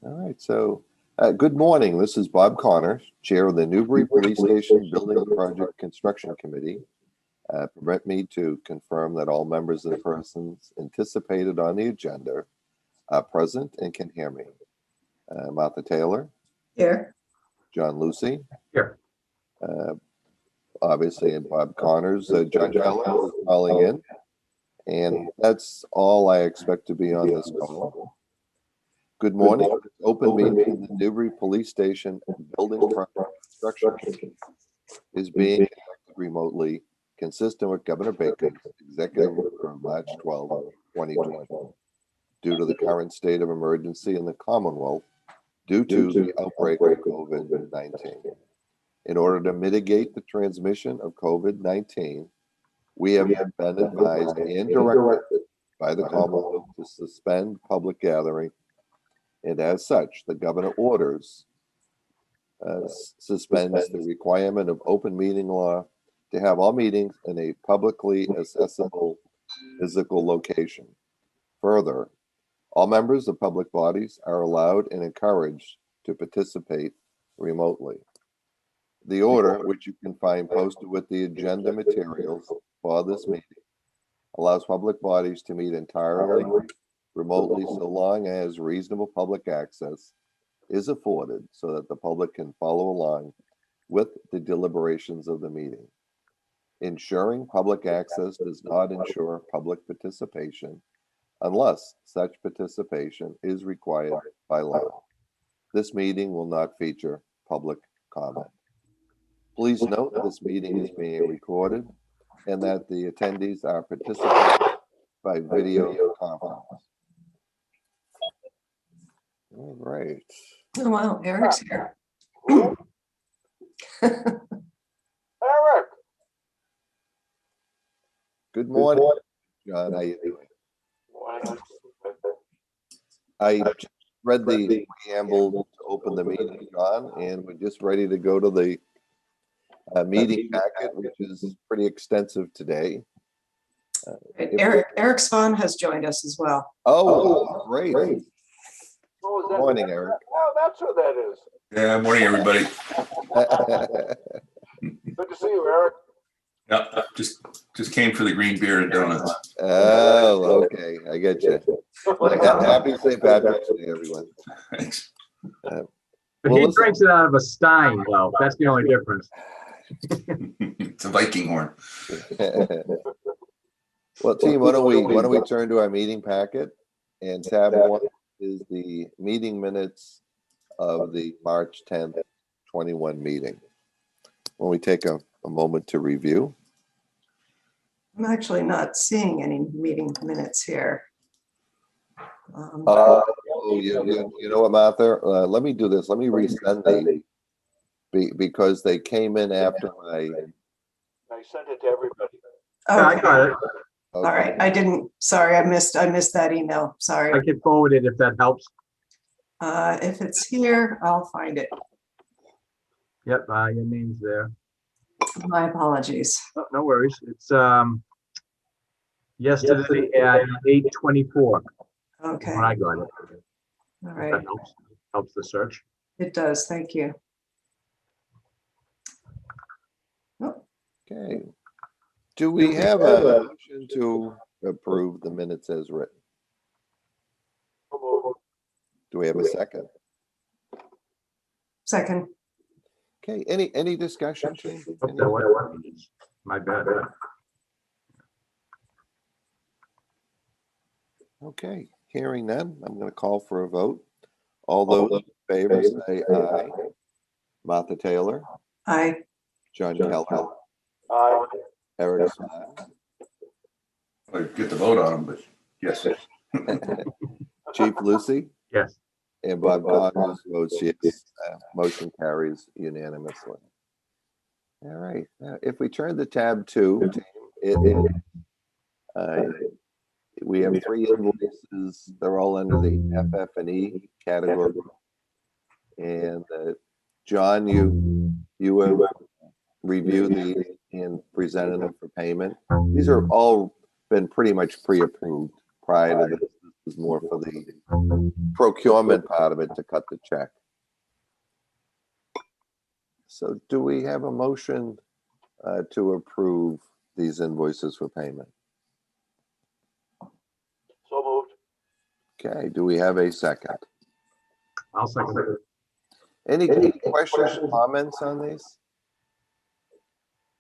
All right, so good morning. This is Bob Connor, Chair of the Newbury Police Station Building Project Construction Committee. Permit me to confirm that all members and persons anticipated on the agenda are present and can hear me. Martha Taylor. Here. John Lucy. Here. Obviously, and Bob Connors. John Keller is calling in. And that's all I expect to be on this call. Good morning. Open meeting of the Newbury Police Station Building Project Construction is being conducted remotely, consistent with Governor Baker's executive order of March 12, 2020, due to the current state of emergency in the Commonwealth due to the outbreak of COVID-19. In order to mitigate the transmission of COVID-19, we have been advised and directed by the Commonwealth to suspend public gathering, and as such, the governor orders suspends the requirement of open meeting law to have all meetings in a publicly accessible physical location. Further, all members of public bodies are allowed and encouraged to participate remotely. The order, which you can find posted with the agenda materials for this meeting, allows public bodies to meet entirely remotely so long as reasonable public access is afforded so that the public can follow along with the deliberations of the meeting. Ensuring public access does not ensure public participation unless such participation is required by law. This meeting will not feature public comment. Please note this meeting is being recorded and that the attendees are participating by video conference. All right. Oh, wow, Eric's here. Eric. Good morning, John. How you doing? I just read the preamble to open the meeting, John, and we're just ready to go to the meeting packet, which is pretty extensive today. Eric Swan has joined us as well. Oh, great. Oh, Good morning, Eric. Oh, that's what that is. Yeah, morning, everybody. Good to see you, Eric. Yeah, just came for the green beer and donuts. Oh, okay. I get you. Happy St. Patrick's Day, everyone. Thanks. But Well, he listen. drinks it out of a stein, though. That's the only difference. It's a Viking horn. Well, team, why don't we turn to our meeting packet, and tab 1 is the meeting minutes of the March 10th, 21 meeting. When we take a moment to review. I'm actually not seeing any meeting minutes here. You know what, Martha? Let me do this. Let me resend because they came in after my. I sent it to everybody. Yeah, I Okay. got it. All right, I didn't, sorry, I missed that email, I sorry. can forward it if that helps. If it's here, I'll find it. Yep, your name's there. My apologies. Oh, no worries. It's yesterday at 8:24 Okay, when all I got it. right, That helps the search. it does, thank you. Okay. Do we have a motion to approve the minutes as written? Do we have a second? Second, Okay, any discussion? Team? Oh, that one. My bad. Okay, hearing none, I'm going to call for a vote. All those in favor say aye. Martha Taylor, aye. John Keller, Aye. Eric Swan, I get the vote on them, but yes. Chief Lucy, Yes. and Bob Connors votes yes. Motion carries unanimously. All right, if we turn to tab 2, we have 3 invoices. They're all under the FF&E category. And John, you have reviewed these and presented them for payment. These are all been pretty much pre-approved prior to this. This is more for the procurement part of it to cut the check. So do we have a motion to approve these invoices for payment? So moved. Okay, do we have a second? I'll second it. Any questions, comments on these?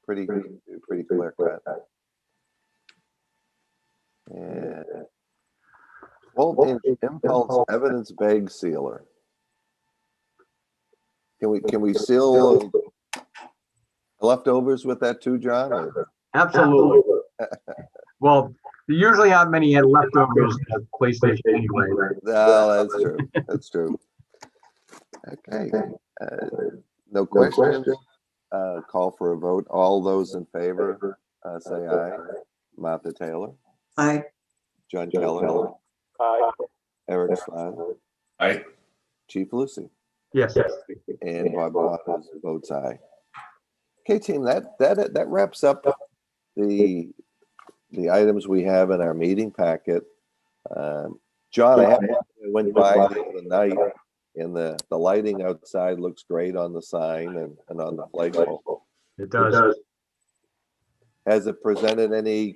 Pretty clear cut. And 12-inch impulse evidence bag sealer. Can we seal leftovers with that too, John? or- Absolutely. Well, there usually aren't many leftovers at PlayStation anyway. No, that's true. That's true. Okay. No questions? Call for a vote. All those in favor, say aye. Martha Taylor, Aye. John Keller, Aye. Eric Swan, I, Chief Lucy, Yes. and Bob Waters votes aye. Okay, team, that wraps up the items we have in our meeting packet. John, I went by the other night, and the lighting outside looks great on the sign and on the flagpole. It does. Has it presented any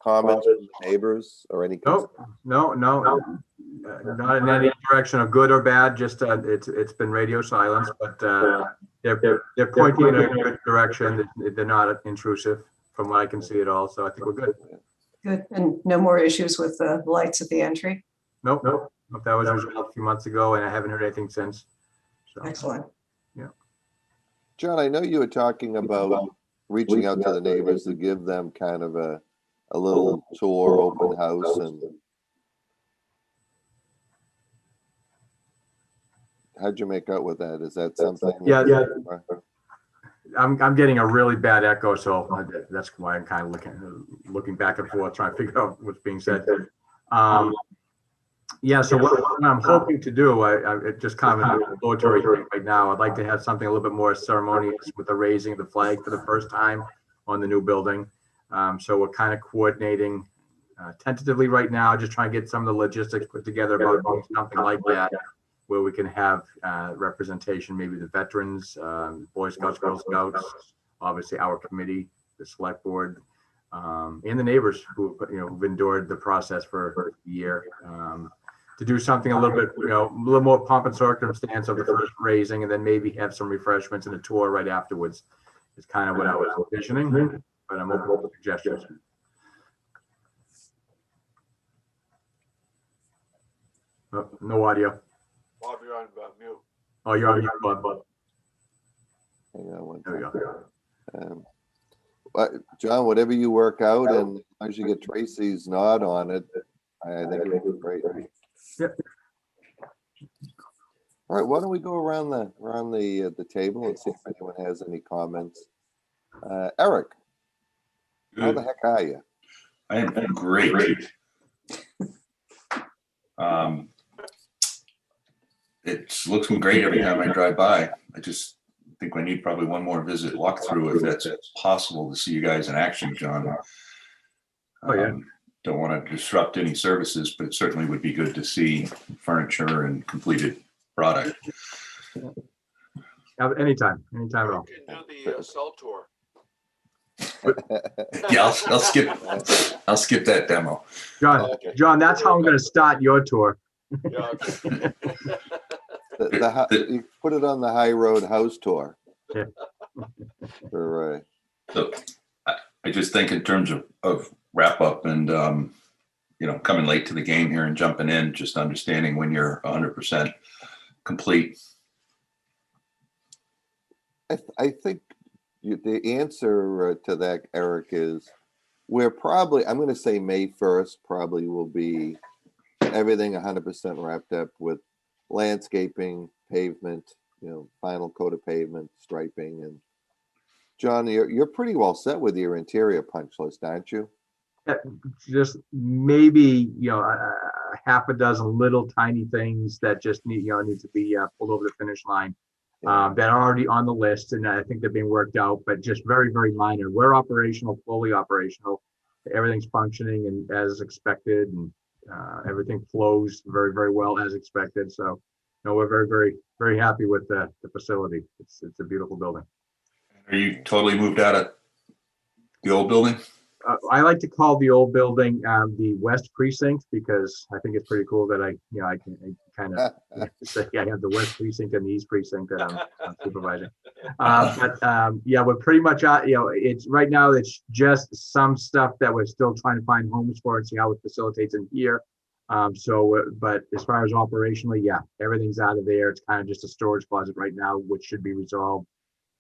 comments from the neighbors or any? Nope. No. Not in any direction of good or bad, just it's been radio silence, but they're pointing in a good direction. They're not intrusive from what I can see at all, so I think we're good. Good. And no more issues with the lights at the entry? Nope. That was resolved a few months ago, and I haven't heard anything since. So, Excellent. John, I know you were talking about reaching out to the neighbors to give them kind of a little tour, open house, and how'd you make out with that? Is that something? Yeah. I'm getting a really bad echo, so that's why I'm kind of looking back and forth, trying to figure out what's being said. Yeah, so what I'm hoping to do, I just kind of an exploratory thing right now. I'd like to have something a little bit more ceremonious with the raising of the flag for the first time on the new building. So we're kind of coordinating tentatively right now, just trying to get some of the logistics put together about doing something like that, where we can have representation, maybe the veterans, Boy Scouts, Girl Scouts, obviously our committee, the select board, and the neighbors who've endured the process for a year, to do something a little bit, a little more pomp and circumstance of the first raising, and then maybe have some refreshments and a tour right afterwards. Is kind of what I was envisioning, but I'm open to suggestions. Oh, no audio. Bob, you're on mute. Oh, you're on mute, Bob. Hang on one There we second. go. John, whatever you work out, and as long as you get Tracy's nod on it, I think it would be great. Yep. All right, why don't we go around the table and see if anyone has any comments? Eric, how the heck are you? I am great. It looks great every time I drive by. I just think I need probably one more visit walkthrough if that's possible to see you guys in action, John. Oh, yeah. Don't want to disrupt any services, but it certainly would be good to see furniture and completed product. Anytime at all. You can do the cell tour. Yeah, I'll skip that demo. John, that's how I'm going to start your tour. Yeah, okay. You put it on the High Road House Tour. Yeah. So I just think in terms of wrap up and, coming late to the game here and jumping in, just understanding when you're 100% complete. I think the answer to that, Eric, is we're probably, I'm going to say May 1st probably will be everything 100% wrapped up with landscaping, pavement, final coat of pavement, striping. And John, you're pretty well set with your interior punch list, aren't you? Just maybe, a half a dozen little tiny things that just need to be pulled over the finish line. That are already on the list, and I think they're being worked out, but just very, very minor. We're operational, fully operational. Everything's functioning and as expected, and Everything flows very, very well as expected. So, no, we're very, very, very happy with the facility. It's a beautiful building. Are you totally moved out of the old building? I like to call the old building the West Precinct because I think it's pretty cool that I can kind of say I have the West Precinct and the East Precinct that I'm supervising. Yeah, we're pretty much out. It's right now. It's just some stuff that we're still trying to find homes for and see how it facilitates in here. But as far as operationally, yeah, everything's out of there. It's kind of just a storage closet right now, which should be resolved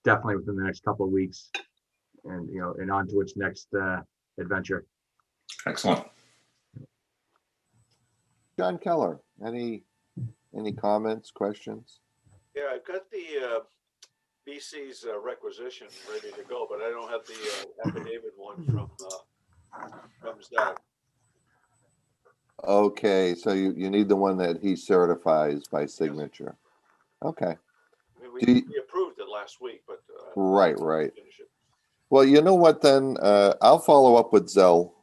definitely within the next couple of weeks, and and on to its next adventure. Excellent. John Keller, any comments, questions? Yeah, I've got the BC's requisition ready to go, but I don't have the affidavit one from Zach. Okay, so you need the one that he certifies by signature. Okay, I mean, Do you- we approved it last week, but. Right, right. finish it. well, you know what then, I'll follow up with Zell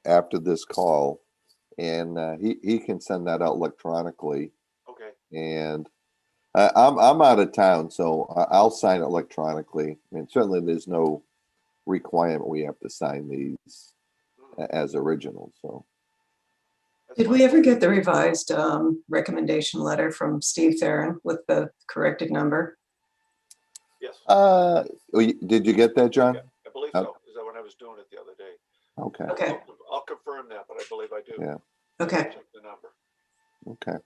after this call, and he can send that out electronically, Okay, and I'm out of town, so I'll sign it electronically. I mean, certainly there's no requirement we have to sign these as originals, so. that's Did we fine. ever get the revised recommendation letter from Steve Theron with the corrected number? Yes, Did you get that, John? Yeah, I believe so, because when I was doing it the other day. Okay, Okay, I'll confirm that, but I believe I do. Yeah. okay. Check the number. okay.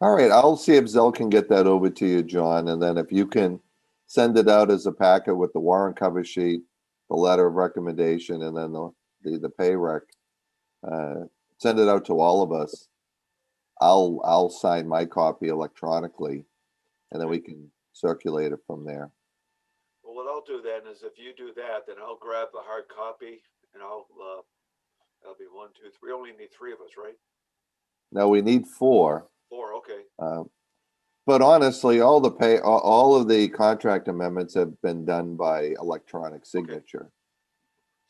All right, I'll see if Zell can get that over to you, John, and then if you can send it out as a packet with the warrant cover sheet, the letter of recommendation, and then the pay rec. Send it out to all of us. I'll sign my copy electronically, and then we can circulate it from there. Well, what I'll do then is if you do that, then I'll grab the hard copy and that'll be 1, 2, 3. Only need 3 of us, right? Now we need 4, 4, okay. but honestly, all of the contract amendments have been done by electronic signature.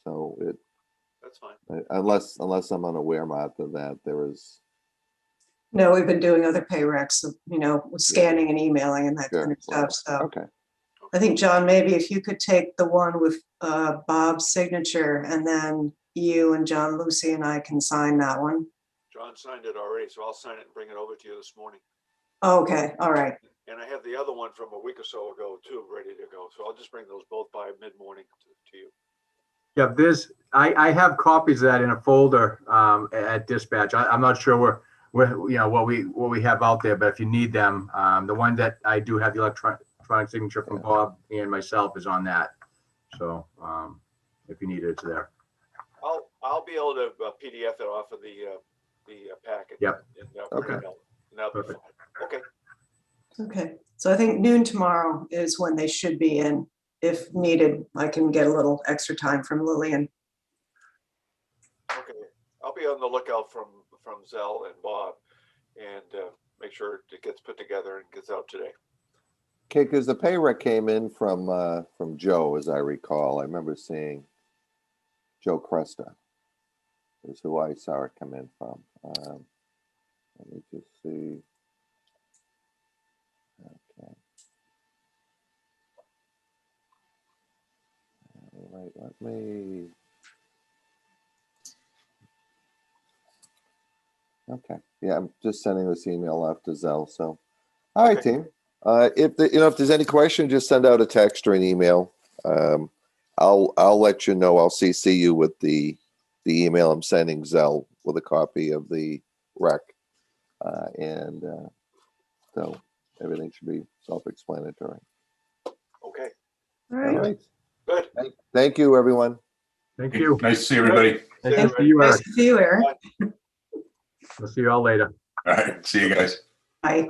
So That's fine. unless I'm unaware, Martha, that there is. No, we've been doing other pay recs, scanning and emailing and that kind of Sure. stuff. So Okay. I think, John, maybe if you could take the one with Bob's signature and then you and John, Lucy and I can sign that one. John signed it already, so I'll sign it and bring it over to you this morning. Okay, all right. And I have the other one from a week or so ago too, ready to go. So I'll just bring those both by mid-morning to you. Yeah, I have copies of that in a folder at dispatch. I'm not sure what we have out there, but if you need them, the one that I do have the electronic signature from Bob and myself is on that. So if you need it, it's there. I'll be able to PDF it off of the packet. Yep. And, print it Okay. out. And that'll be Perfect. fine. Okay. Okay. So I think noon tomorrow is when they should be in. If needed, I can get a little extra time from Lillian. Okay. I'll be on the lookout from Zell and Bob and make sure it gets put together and gets out today. Okay, because the pay rec came in from Joe, as I recall. I remember seeing Joe Cresta is who I saw it come in from. Let me just see. Okay. All right, let me. Okay, yeah, I'm just sending this email off to Zell. So, all right, Okay. team. If there's any question, just send out a text or an email. I'll let you know. I'll CC you with the email I'm sending Zell with a copy of the rec, and so everything should be self-explanatory. Okay. All All right. right. Good. Thank you, everyone. Thank you. Uh, Nice to see everybody. Nice to see you, Nice Eric. to see you, Eric. We'll see you all later. All right. See you guys. Bye.